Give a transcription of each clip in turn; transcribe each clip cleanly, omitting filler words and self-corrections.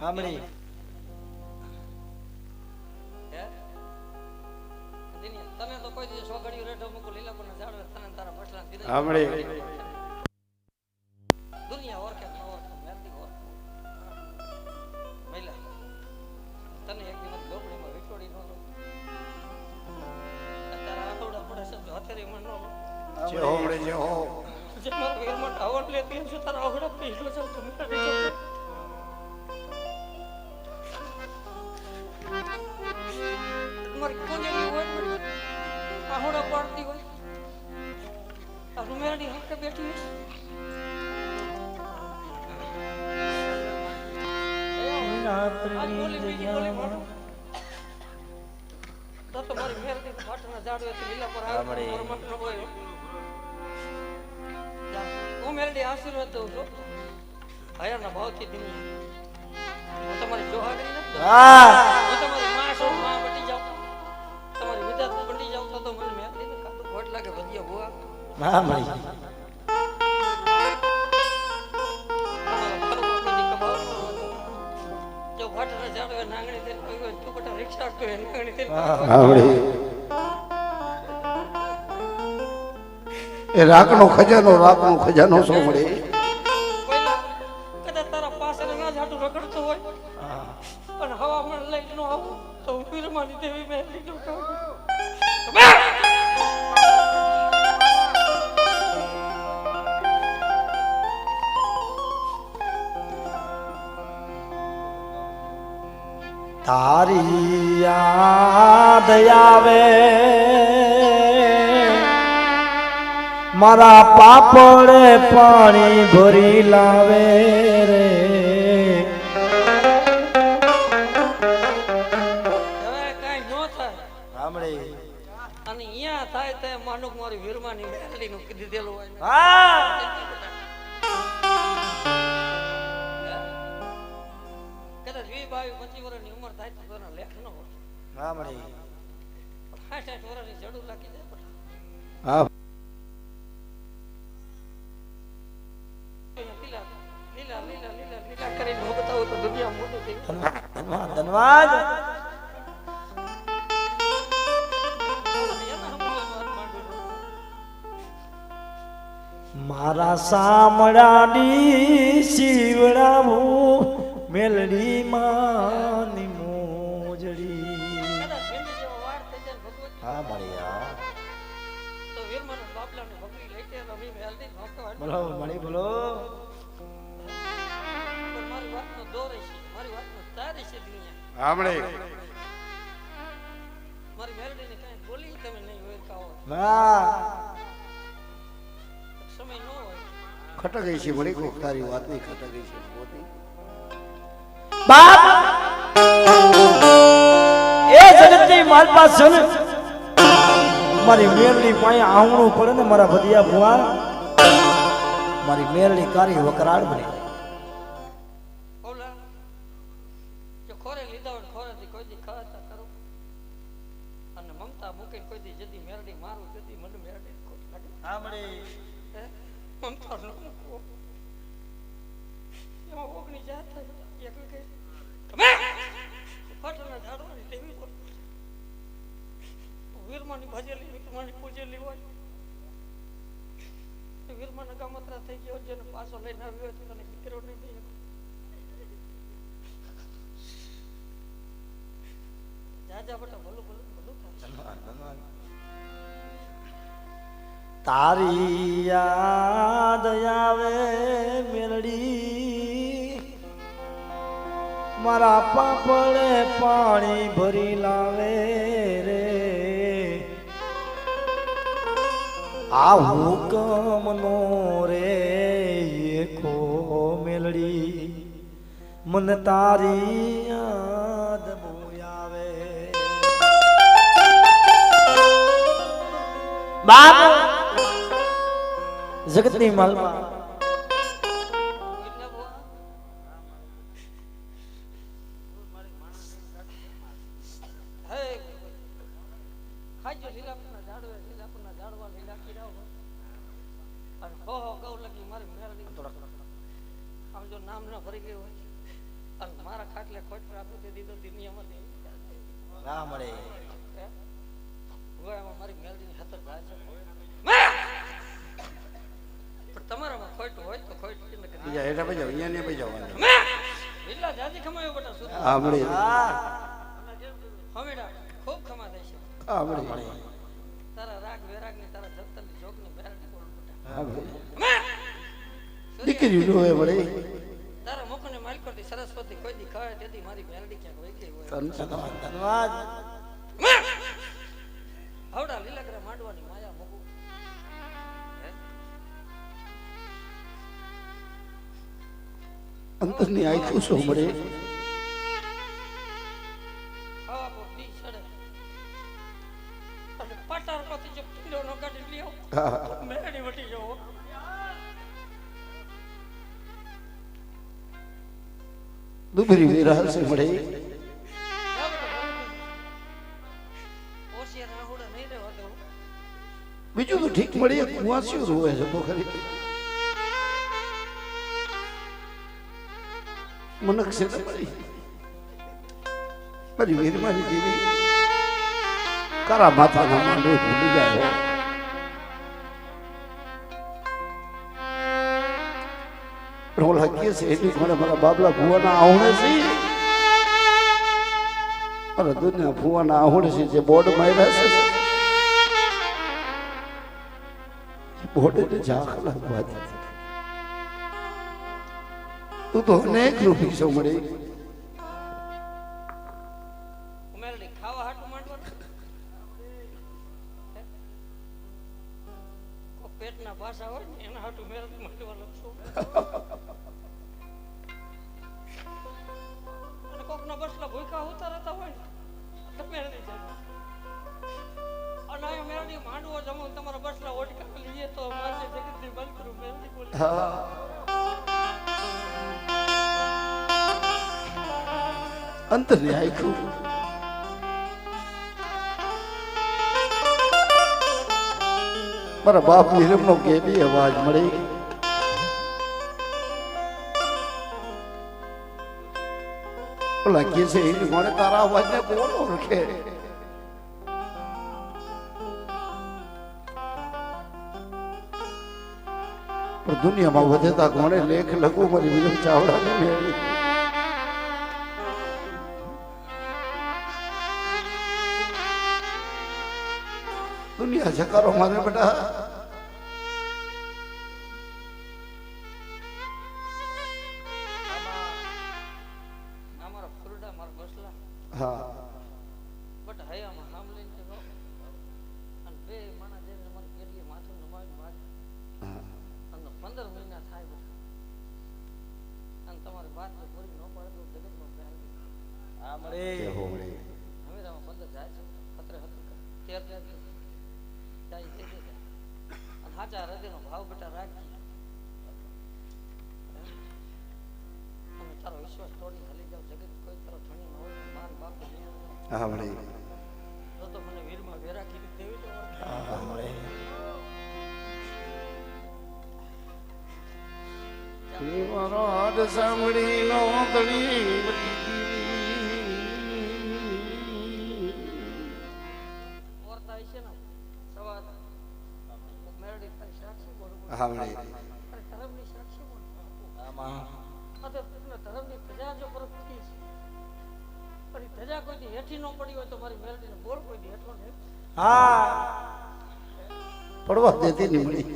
આમળી તને તો કોઈ દિવસ સોગડિયું રેઠો મૂકો લીલા પર જાડવે તને તારા પટલા દીધા આમળી દુનિયા ઓળખે ન ઓળખે મેરડી ઓળખે મહિલા તને એક દિવસ ગોબડીમાં વિટોડી ન લો તારા આટોડા પડે છે હથેરી માં ન લો જે હોમડે જે હો જે મારા વીરમાં ટાવર લેતી છે તારા આવડા પીલો છે તમે મારી કોનેલી હોય આહોડા પાડતી હોય આ રૂમેરડી હકે બેઠી હોય આજ બોલી બીજી બોલી મારો તો મારી મેરડી પાટના ઝાડવેથી લીલા પર આવે મત ન હોય હું મેરડી આશીર્વાદ દઉં છું હયાના ભાવથી દુનિયા હું તમારી જોહાગરી નથી હું તમારી માં છો માં બટી જાઉં તમારી વિદાત બટી જાઉં તો મને મેરડી ને કાતું ખોટ લાગે ભજીયા ભુવા હા મળી જો ફાટના ઝાડવે નાંગણી દે કોઈ હોય તું બટા રિક્ષા તો નાંગણી દે હા મળી એ રાખનો ખજાનો સો મળે પહેલા કદાચ તારા પાસે ના જાટું રખડતો હોય અને હવામાન લઈ ન આવું તો હું વીરમાની દેવી મેરડી નું કહું તારી યાદ આવે મારા પાપડે પાણી ભરી લાવે રે હવે કાઈ નો થાય સાંભળી અને અહીંયા થાય તે માનુક મારી વીરમાની મેરડી નું કીધી દેલું હોય હા કદાચ 20-22-25 વર્ષની ઉંમર થાય તો એનો લેખ ન હોય સાંભળી 60 વર્ષની જડું લાગી જાય હા લીલા કરીને હું બતાવું તો દુનિયા મોટી થઈ ધન્યવાદ મારા સામડાની શિવડાવું મેલડી માની મોજડી હા મળ્યા તો વીરમાનો બાપલાને ભગવી લઈ કે રમી મેલડી નોકતો બોલો મળી બોલો મારી વાતનો દોર છે મારી વાતનો તાર છે દુનિયા આમળે મારી મેલડીને કઈ બોલી તમે નહીં હોય કાઓ વાહ સમય ન હોય ખટક છે મળી કોક તારી વાત નહીં ખટક છે મોતી બાપ એ જગતની માલપા સુન મારી મેરડી પાય આવણું પડે ને મારા ભදිયા ભુવા મારી મેરડી કારી વકરાડ બની ઓલા જો ખોરે લીધા હોય ખોરેથી કોઈ દી ખાતા કરો અને મમતા મૂકીને કોઈ દી જદી મેરડી મારું જદી મને મેરડી ખોટ લાગે સાંભળી મમતા ન મૂકો એમાં ઓગણી જાત થાય એક કે ફાટના ઝાડવાની દેવી હોય વીરમાની ભજેલી વીરમાની પૂજેલી હોય વીરમાના ગામત્રા થઈ ગયો જેને પાછો લઈને આવ્યો હોય તો તને દીકરો નહીં દઈ જાજા બટા ભલું ભલું ભલું થાય તારી યાદ આવે મેલડી મારા પાપડે પાણી ભરી લાવે રે આ હુકમ નો રે એકો મેલડી મન તારી યાદ બહુ આવે બાપ જગતની માલમાં ખાજો લીલાપુરના ઝાડવા લીલા કીડાઓ અને હો ગૌ લગી મારી મેરડી આમ જો નામ ન ભરી ગયું હોય અને મારા ખાટલે ખોટ રાખું તે દીધો દુનિયામાં દે ના મળે ગોળામાં મારી મેલડીની હાથર જાય છે પણ તમારામાં ખોટું હોય તો ખોટ કે બીજા હેઠા ભાઈ જાવ અહીંયા ને ભાઈ જાવ એટલા જાજી ખમાયો બેટા શું હા મળી હા હમેડા ખૂબ ખમા થાય છે હા મળી તારા રાગ વેરાગ ની તારા જગતની જોગ ની મેલડી બોલ બેટા હા મળી દીકરી નો હોય મળી તારા મુખને માલ કરતી સરસ્વતી કોઈ દી કહે તેથી મારી મેલડી ક્યાંક વહી ગઈ હોય ધન્યવાદ આવડા લીલાગરા માંડવાની માયા મુકુ અંતરની આંખો શું મળે હવા પર દી ચડે અને પટાર પરથી જો પીલો નો કાઢી લ્યો હા મેલડી વટી જાઓ દુબરી વિરાહ છે મળે ઓશિયાર રાહુડા નહીં રહેવા દઉં બીજું તો ઠીક મળી કુવાસીઓ રોવે છે તો ખરી મનક છે ને મળી મારી વીરમાની દેવી કારા માથાના માંડે ભૂલી જાય પણ ઓલા કે છે એટલી મને મારા બાબલા ભુવાના આવડે છે અરે દુનિયા ભુવાના આવડે છે જે બોર્ડ માર્યા છે બોર્ડ ને ઝાંખ લાગવા દે તું તો અનેક રૂપી છો મળી મેલડી ખાવા હાટું માંડવાનું પેટના પાસા હોય ને એના હાટું મેલડી માંડવાનું છું અને કોકના બસલા ભૂખા હોતા રહેતા હોય ને તો મેલડી જાય અને આ મેલડી માંડવો જમો તમારા બસલા ઓટકા લઈએ તો મારે જગતની બંધ કરું મેલડી બોલી હા અંતરની આંખો મારા બાપ નિરમનો કેવી અવાજ મળી ઓલા કે છે એ કોણે તારા અવાજને કોણ ઓળખે પણ દુનિયામાં વધેતા કોણે લેખ લખવું મારી વિરમ ચાવડાને મેળવી દુનિયા જકારો મારે બેટા અમારા ફુરડા મારા બસલા હા બટ હયામાં નામ લઈને જતો અને બે માણા જઈને મારી કેટલી માથું નમાવી મારી અને 15 મહિના થાય બેટા અને તમારી વાત જો પૂરી ન પડે તો જગતમાં બેહાડી હા મળે હોળી હવે તમે 15 જાય છે ખતરે ખતરે 13 જાય તે અને સાચા હૃદયનો ભાવ બેટા રાખી અને તારો વિશ્વાસ તોડી હાલી જાવ જગત કોઈ તારો ધણી ન હોય માન બાપ હા મળી તો મને વીરમાં વેરા કીધી દેવી તો હા મળે મારો હાથ સાંભળી નો તળી ઓરતા હશે ને સવાર મેરડી તારી સાક્ષી બોલું હા મળી અરે ધર્મની સાક્ષી બોલ આમાં ધર્મની ધજા જો પરથી છે પણ ઈ ધજા કોઈ દી હેઠી ન પડી હોય તો મારી મેરડીને બોલ કોઈ દી હેઠો ને હા પડવા દેતી નહીં મળી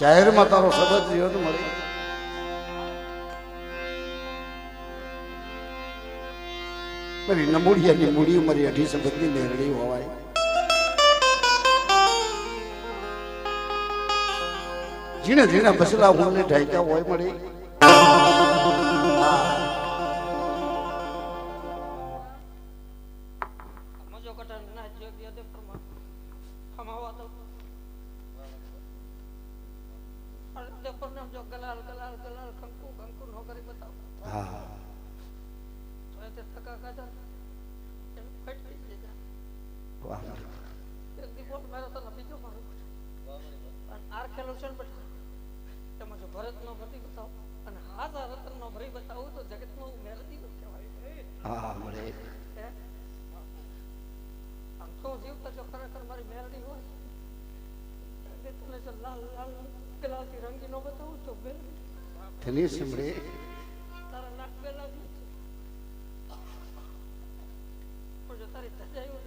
જાહેરમાં તારો શબ્દ રહ્યો તો મળી મારી નમૂડિયાની મૂડી મારી અઢી શબ્દની મેરડી હોવાય ઝીણા ઝીણા બસલા હુંને ઢાંક્યા હોય મળી મજો કટા ના જોગ દે પરમા હમાવા તો અરે દે પરનામ જો ગલાલ ગલાલ ગલાલ કંકુ કંકુ નો કરી બતાવ હા તો એ તે થકા કાઢા એને ફટ કરી દીધા વાહ એક દી બોલ મારો તો બીજો મારો અને આર ખેલો છે ને બેટા તેમાં જો ભરત નો ગતિ બતાવ અને હાજા રતન નો ભરી બતાવું તો જગત હા મળે હે? આમ શું જીવતો જો ખરેખર મારી મેલડી હોય કે તને જો લાલ લાલ પેલાથી રંગી નો બતાવું તો મેલડી ધની સમરે તારા નાક પેલા પણ જો તારી ધજાયું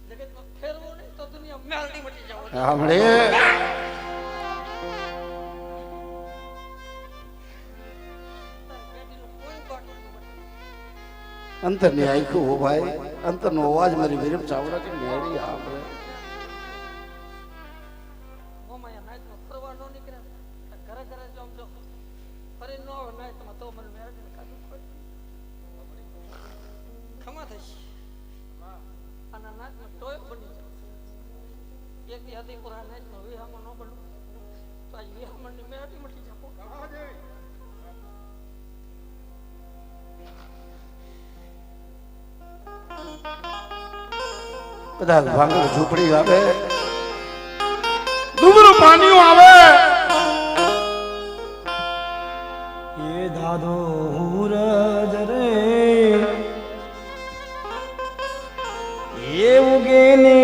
ને જગતમાં ફેરવો નહીં તો દુનિયા મેલડી મટી જાવ હા મળે અંતર ની આખું હો ભાઈ અંતર નો અવાજ મારી વિરમ ચાવડા કે મેળી આપણે મોમાયા નાઈટમાં ફરવા ન નીકળ્યા ઘરે ઘરે જો આમ જો ફરી ન આવે નાઈટમાં તો મને મેળવીને કાઢું પડે ખમા થઈશ આના નાઈટમાં ટોય બની જાય એક દી આદિપુરા નાઈટમાં વિહામાં ન બનવું તો આજ વિહામણની મેળવી મટી જાવ બધા ભાંગલ ઝૂંપડી આવે ડુબરું પાણીઓ આવે એ દાદો હુરજ રે એ ઉગે ને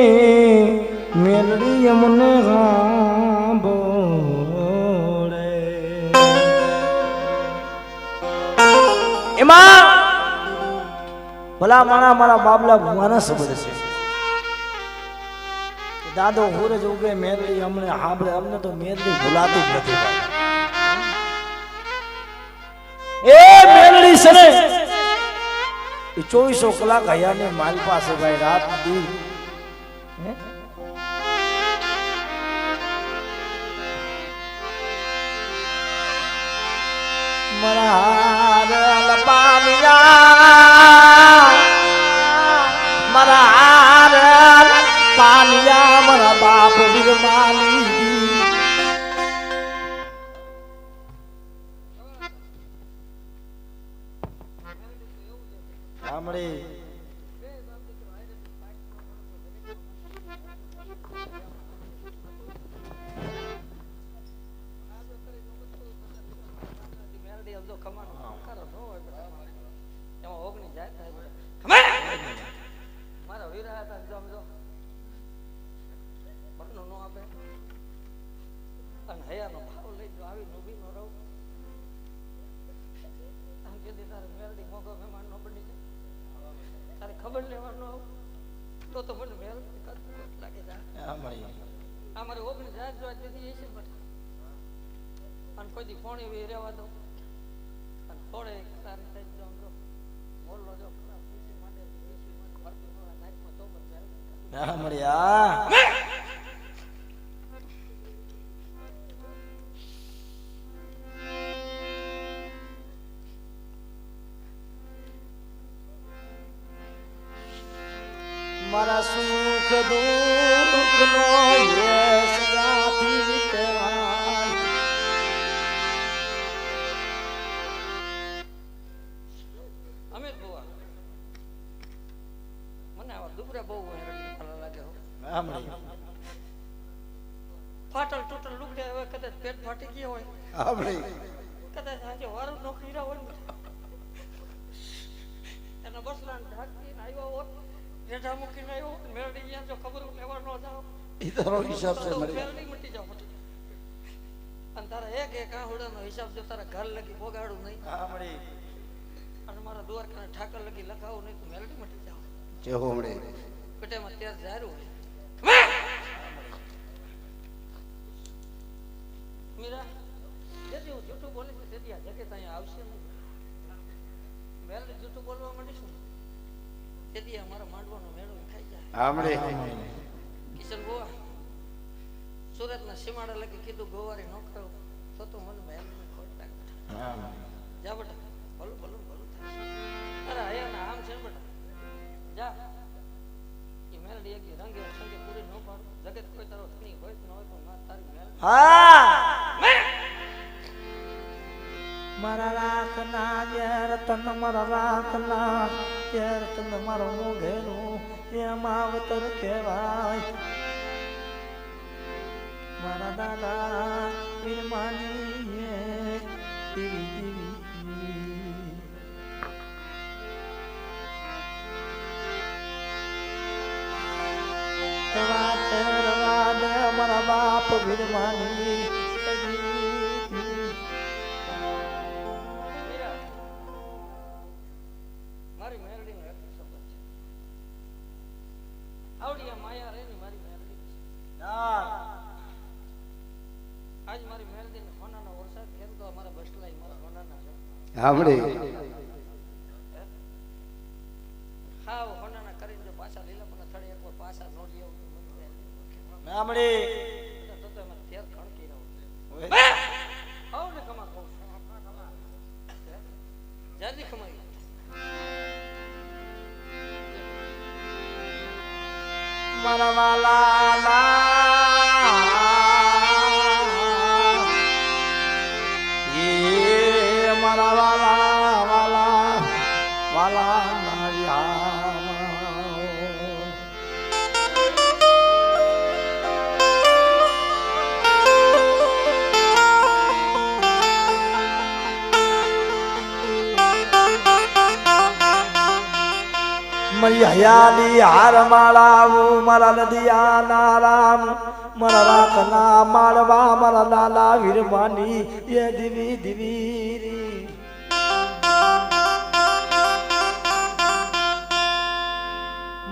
મેલડી અમને સાંભળે એમાં ભલા મારા બાબલા ભગવાન સંબંધ છે દાદો હુરજ ઉગે મેરડી અમને સાંભળે અમને તો મેરડી ભૂલાતી જ નથી ભાઈ એ મેરડી છે ને એ 2400 કલાક હયાની મારી પાસે ભાઈ રાત દી મરા પાનિયા મરા પાનિયા મારા બાપ બિરમાલી સાંભળી મેલડી અબજો ખમાનો કરો ન હોય એમાં ઓગણી જાય મારા વીરા હતા સમજો બરનો નો આપે અને હયાનો ભાવ લઈ જો આવી ઊભી નો રહું આમ કે તારે મેલડી મોગો મહેમાન નો બની જાય તારે ખબર લેવાનો તો મને મેલડી લાગે જાય અમારે ઓગણી જાય જો દીધી છે બટા અને કોઈ દી ફોણી વી રહેવા દો અને ફોડે સારી થઈ જો સમજો બોલો જો ખરાબ પીસી માટે ભરતી નો નાઈટમાં તો મને હા મળ્યા મારા સુખ દુઃખ નો યસ ગાથી કહેવાય અમે બુઆ મને આવા દુબરા બહુ હેરાન લાગે હો હા મળ્યા ફાટલ ટૂટલ લુગડે હવે કદાચ પેટ ફાટી ગયો હોય આપણે કદાચ આજે વારું નોકરી રહ્યા હોય એના બસલા ઢાંકીને આવ્યો હોત રેઢા મૂકીને આવ્યો હોત મેળડી અહીંયા જો ખબર લેવા ન જાઓ ઈ તારો હિસાબ છે તો મારી મેળડી મટી જાવ અને તારા એક આહુડાનો હિસાબ જો તારા ઘર લગી ભોગાડું નહીં હા મળી અને મારા દ્વારકાના ઠાકર લગી લખાવું નહીં તો મેળડી મટી જાવ જે હો મળે પેટેમાં તેર જારું હોય મીરા જેથી હું જૂઠું બોલીશ તેથી આ જગત અહીંયા આવશે નહીં મેળડી જૂઠું બોલવા માંડીશું તેથી અમારા માંડવાનો મેળો ખાઈ જાય હા મળે કિશન ગોવા સુરતના સીમાડા લગી કીધું ગોવારી નો કરો તો મને મેળડી ખોટ લાગે જા બેટા ભલું ભલું ભલું થાય અરે હયાના આમ છે બેટા જા એ મેળડી એક રંગે સંગે પૂરી ન પાડું જગત કોઈ તારો ધણી હોય ન હોય તો માર તારી મેળડી હા મારા રાખના યાર તન મારા રાખના યાર તન મારો મોઘેલું એ માવતર કહેવાય મારા દાદા બિરમાની દેવી દેવી બાપ વીરમાની મીરા, મારી મેરડીનો એક શબ્દ છે. આવડી આ માયા રે ની મારી મેરડી છે. આજ મારી મેરડીને હોનાનો વરસાદ કેમ તો અમારા બસલાઈ મારા હોનાના છે. સાંભળી હાવ હોનાના કરીને જો પાછા લીલા પણ થડે એકવાર પાછા નો લઈ આવું તો મને મેરડી નામડી તો તો મને તેર ખણકી રહું આવ ને કમા કહું જલ્દી કમાઈ મારા વાલા એ મારા વાલા વાલા વાલા નારિયા મારી હયાલી હાર માળાવું મારા નદિયા નારામ મારા રાખના માળવા મારા લાલા વીરમાની એ દિવી દિવી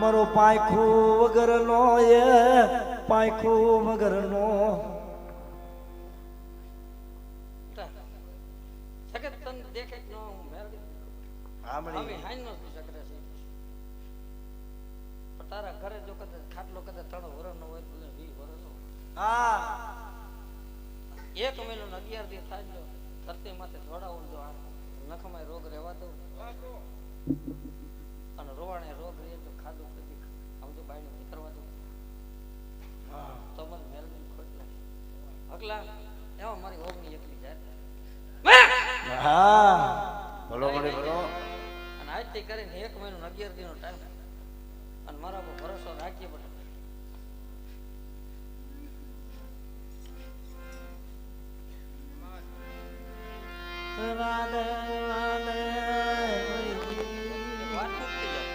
મારો પાંખું વગરનો એ પાંખું વગરનો સખત તન દેખે નો મેરડી અમે હાઈન નો શકરે છે પણ તારા ઘરે જો કદાચ ખાટલો કદાચ 3 વર્ષ નો હોય તો 20 વર્ષ નો હા 1 મહિનો 11 દી થાય જો ધરતી માથે ધોડાવું જો નખમાં રોગ રહેવા દઉં અને રોવાણે રોગ રહે તો ખાધું કદી આમ તો બાયણે નીકળવા દઉં તો મને મેરડી ખોટ લાગે અગલા એમાં મારી ઓગની એકલી જાય હા બોલો મળી બોલો અને આજથી કરીને 1 મહિનો 11 દી નો ટાઈમ અને મારા પર ભરોસો રાખીએ બધા રાધે રાધે વાત મૂકી જાઓ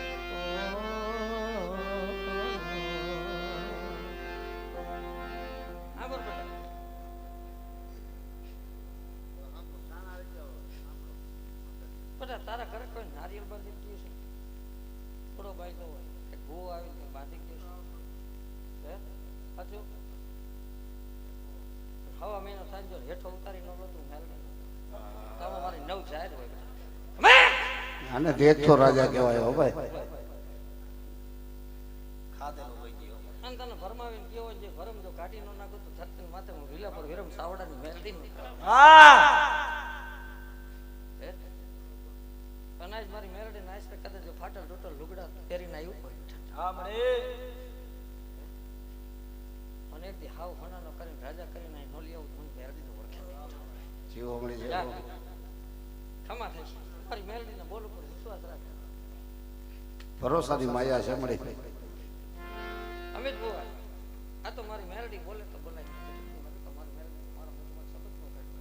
હા બરોબર બેટા તારા ઘરે કોઈ નારિયેળ બાંધી ગયું છે થોડો બાઈક હોય કે ભૂ આવી બાંધી ગયો છે હજુ હવા મહિનો થાય જો હેઠો ઉતારી ન લો તું મેલડી તમે મારી નવ જાહેર હોય આને દેખતો રાજા કહેવાય હો ભાઈ અને તને ભરમાવીને ગયો હોય જે ભરમ જો કાઢી ન નાખું તો ધરતી માથે હું વિલા પર વિરમ સાવડાની મેલડી નું હા અનાજ મારી મેરડી નાશ કદાચ જો ફાટલ ટોટલ લુગડા પહેરીને આવ્યું હોય હા મને મને એક દી હાવ હોનાનો કરીને રાજા કરીને નો લઈ આવું હું મેરડી નું ઓળખે જીવો મળી જા. જાય ખમા થાય મારી મેરડીને બોલ ઉપર વિશ્વાસ રાખે ભરોસાની માયા છે મળી અમિત બુઆ આ તો મારી મેરડી બોલે તો બોલાય તો મારી મેરડી મારા મુખમાં શબ્દ નો કાઢો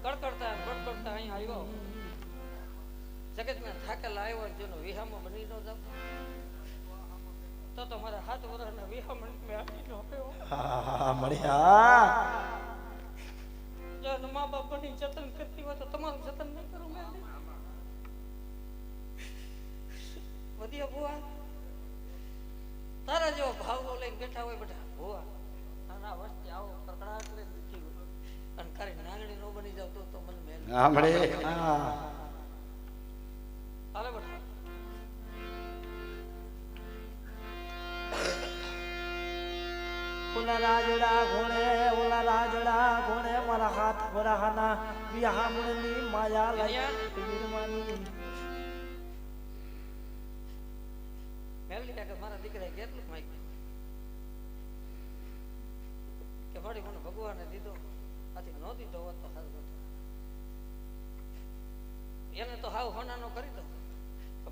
કડકડતા બડબડતા અહીં આવ્યો જગતના થાકેલા આવ્યો જેનો વિહામો બની ન જાવ તો મારા 7 વર્ષના વિહામણ મેં આપી નો આપ્યો હા મળ્યા જો મા બાપ બની જતન કરતી હોય તો તમારું જતન નહીં કરું મેં વધ્યા બુઆ તારા જેવો ભાવ લઈને બેઠા હોય બેઠા બુઆ નાના વસ્તી આવો કકડાટ લઈને બેઠી હોય અને ખાલી નાગણી નો બની જાવ તો મને મેલ હા મળે હા હાલે બેઠા ઓલા રાજડા ઘોડે મારા હાથ ભરાના વિહામણની માયા લાગી વીરમાની મેલડી કે મારા દીકરાએ કેટલું માંગ્યું કે મારી મને ભગવાને દીધો આથી નો દીધો હોત તો સારું એને તો હાવ હોનાનો કરી દો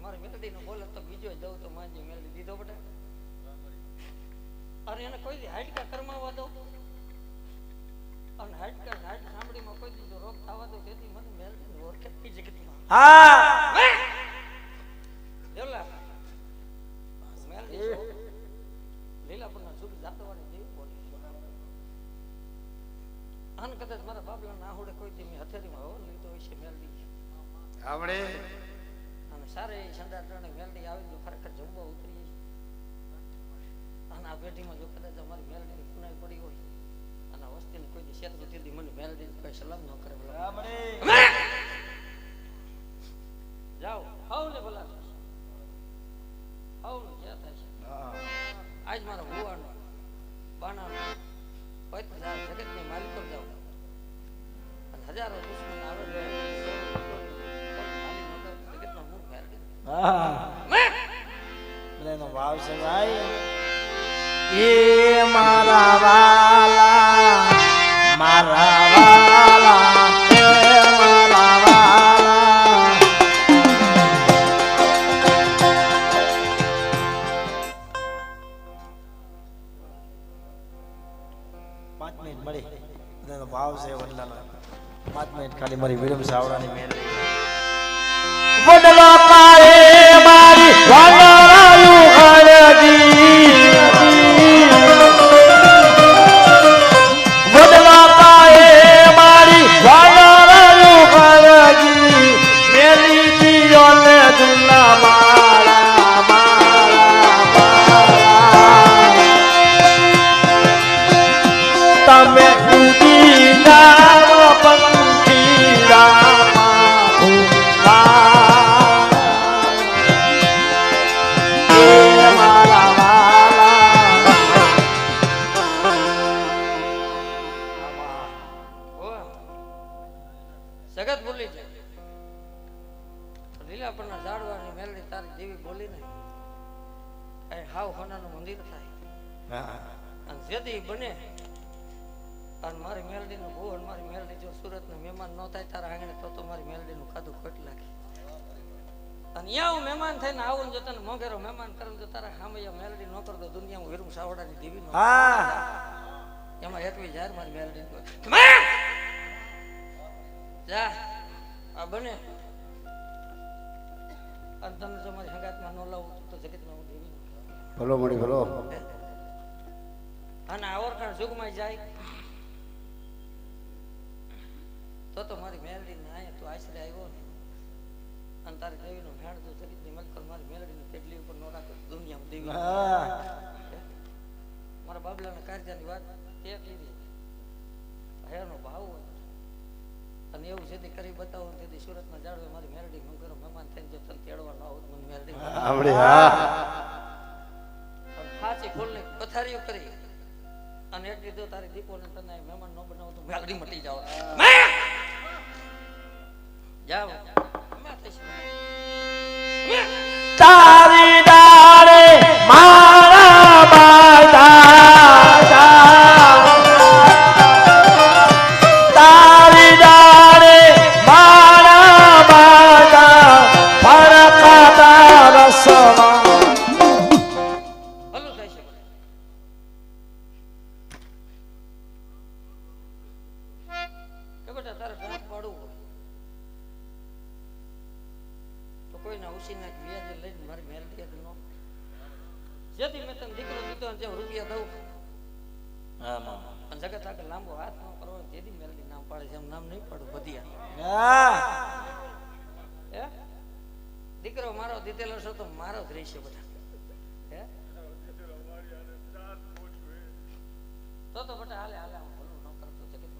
મારી મેલડી નો બોલે તો બીજો દઉં તો માજી મેલડી દીધો બેટા અને એને કોઈ દી હાડકા કરમાવા દો અને હાડકા હાડ સાંભળીમાં કોઈ દી રોગ થવા દો તેથી મને મેલડી ઓળખે જગતમાં હા સારે સંડા ત્રણે મેલડી આવી તો ખરેખર જમવા ઉતરીએ છીએ. અને આ પેઢીમાં જો કદાચ અમારી મેલડીની પુનાઈ પડી હોય અને આ વસ્તીને કોઈ દી શેત સુધી મને મેલડીને કોઈ સલામ ન કરે જાઓ હાવ ને ભલા હાવ ને ક્યાં થાય છે આજ મારા ભુવાનો બાણાનો પૈતજાર જગતની માલિક પર જાઓ અને હજારો દુશ્મન આવે જગતના મૂળ મેલડી એનો ભાવ છે ભાઈ એ મારા વાલા મારા વાલા એ મારા વાલા 5 મિનિટ મળી એનો ભાવ છે વડલાનો 5 મિનિટ ખાલી મારી વિરમ સાવડાની મેલ વડલો કાએ મારી વાલાયું અરજી વડલો કાએ મારી વાલાયું અરજી મેરી દિયો ને દુલ્લા મારા તમે ઉડી જાઓ પંખી જગત બોલી જાય લીલા પરના ઝાડવાની મેલડી તારી જેવી બોલી ને કઈ હાવ હોનાનું મંદિર થાય અને જેદી બને અને મારી મેલડી નું બહુ અને મારી મેલડી જો સુરત નું મહેમાન ન થાય તારા આંગણે તો મારી મેલડી નું ખાધું ખોટ લાગે અને અહીંયા હું મહેમાન થઈને આવું ને જો તને મોંઘેરો મહેમાન કરું તો તારા સામે મેલડી ન કરતો દુનિયા હું વીરમ સાવડાની દેવી નો એમાં એકવી જાર મારી મેલડી જા આ બને અને તમે જો મારી હંગાતમાં ન લાવું તો જગતમાં હું દેવી ભલો મળી ભલો અને આવરખાણ જુગમાં જાય તો મારી મેલડી ને આયા તું આશરે આવ્યો ને અને તારી દેવી નો ભેણ તો જગતની મલક મારી મેલડી ની પેટલી ઉપર ન રાખો દુનિયામાં દેવી મારા બાબલાના કારજાની વાત તે કીધી હયાનો ભાવ હોય અને એવું છે કરી બતાવો તેથી સુરતમાં જાડવે મારી મેલડી મંગરો મહેમાન થઈને જો તને તેડવા ન આવત મને મેલડી આવડે હા સાચી ફૂલની પથારીઓ કરી અને એટલી જો તારી દીપોને તને મહેમાન ન બનાવો તો મેલડી મટી જાવ જાવ તારી ડાળે મારા બાધા તારી ડાળે મારા બાધા ફરકાતા રસવા ભલું થાય છે કે બેટા તારે ભેંસ પાડવું હોય તો કોઈના ઉછીના વ્યાજે લઈને મારી મેલડી નો જેથી મેં તને દીકરો દીધો અને જેમ રૂપિયા દઉં અને જગત આગળ લાંબો હાથ ન કરવો જેથી મેલડી નામ પાડે છે એમ નામ નહીં પાડું બધિયા હે દીકરો મારો દીધેલો છે તો મારો જ રહેશે બધા હે તો બેટા હાલે હાલે હું ભલું ન કરતો જગત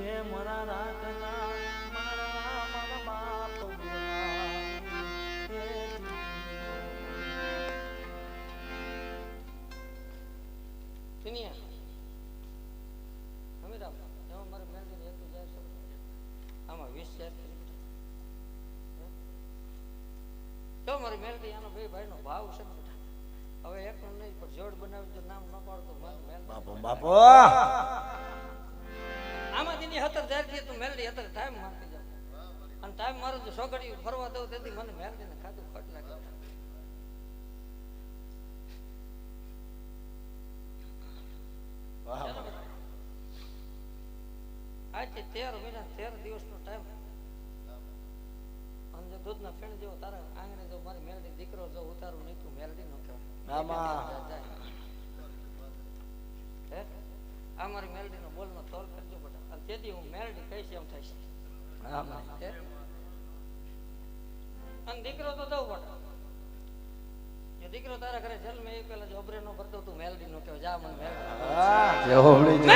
હે મારા રાખના મારા બાપ દુનિયા અમીરામ એમાં મારે મેળવીને એક જાય છે આમાં 20 શેર કરી બેટા જો મારી મેળવી આનો બે ભાઈનો ભાવ છે બેટા હવે એકનો નહીં પણ જોડ બનાવી જો નામ ન પાડતો મારું મેળ બાપો બાપો આમાં દીની 70,000 થી તું મેળવી 70 ટાઈમ મારતી જાવ અને ટાઈમ મારો જો સોગડી ફરવા દઉં તેથી મને મેળવીને ખાધું ખટ લાગે આજથી 13 મહિના 13 દિવસનો ટાઈમ અને જો દૂધના ફેણ જેવો તારા આંગણે જો મારી મેલડી દીકરો જો ઉતારું નહીં તું મેલડી ન કહેવાય હે આ મારી મેલડીનો બોલનો તોલ કરજો બેટા અને તેથી હું મેલડી કહીશ એમ થઈશ અને દીકરો તો દઉં બેટા જો દીકરો તારા ઘરે જન્મે એ પેલા જો અબરે નો ભરતો તું મેલડી નો કહેવાય જા મને મેલડી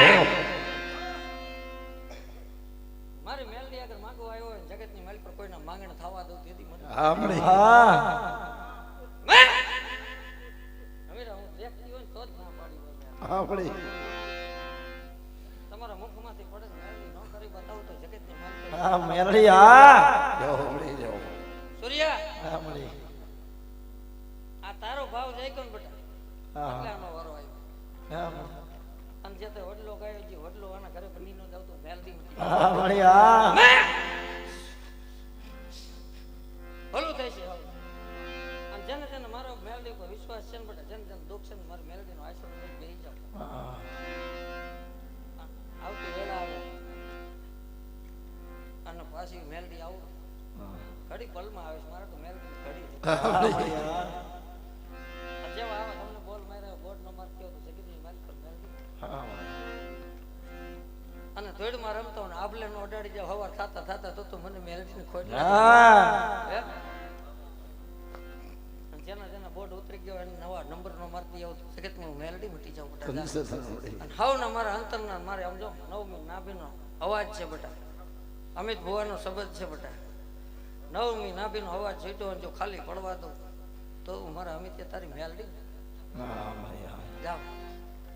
મારી મેલડી આગળ માંગવા આવ્યો હોય જગતની મેલ પર કોઈના માંગણ થવા દઉં તેથી મને અમીરા હું દેખતી હોય તો જ ના પાડી તમારા મુખમાંથી પડે મેલડી ન કરી બતાવું તો જગતની મેલ મેલડી સૂર્યા આ તારો ભાવ જાય કોણ બેટા એટલે આનો વારો આવ્યો અને જે તે વડલો ગાયો જે વડલો આના ઘરે બની નો જાવ તો મેલડી ભલું થાય છે હવે અને જેને જેને મારો મેલડી ઉપર વિશ્વાસ છે ને બેટા જેને જેને દુઃખ છે ને મારી મેલડીનો આશીર્વાદ લઈને બેસી જાવ આવતી વેળા આવે અને પાછી મેલડી આવું ઘડી પલમાં આવે છે મારે તો મેલડી ઘડી જેવા આવે તમને બોલ માર્યા બોર્ડ નો માર કેવો તો જગતની મારી પર મેલડી અને ધોઈડમાં રમતો ને આબલે નો અડાડી જાવ હવાર થાતા તો મને મેલડી ને ખોટ લાગે જેના જેના બોર્ડ ઉતરી ગયો એને નવા નંબર નો મારતી આવું જગતમાં હું મેલડી મટી જાઉં બેટા અને હાવના મારા અંતરના મારે આમ જો નવમી નાભીનો અવાજ છે બેટા અમિત ભુવાનો શબ્દ છે બેટા નવમી નાભીનો અવાજ જોઈતો જો ખાલી પડવા દો તો મારા અમિત તારી મેલડી જાઓ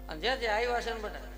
અને જે આવ્યા છે ને બેટા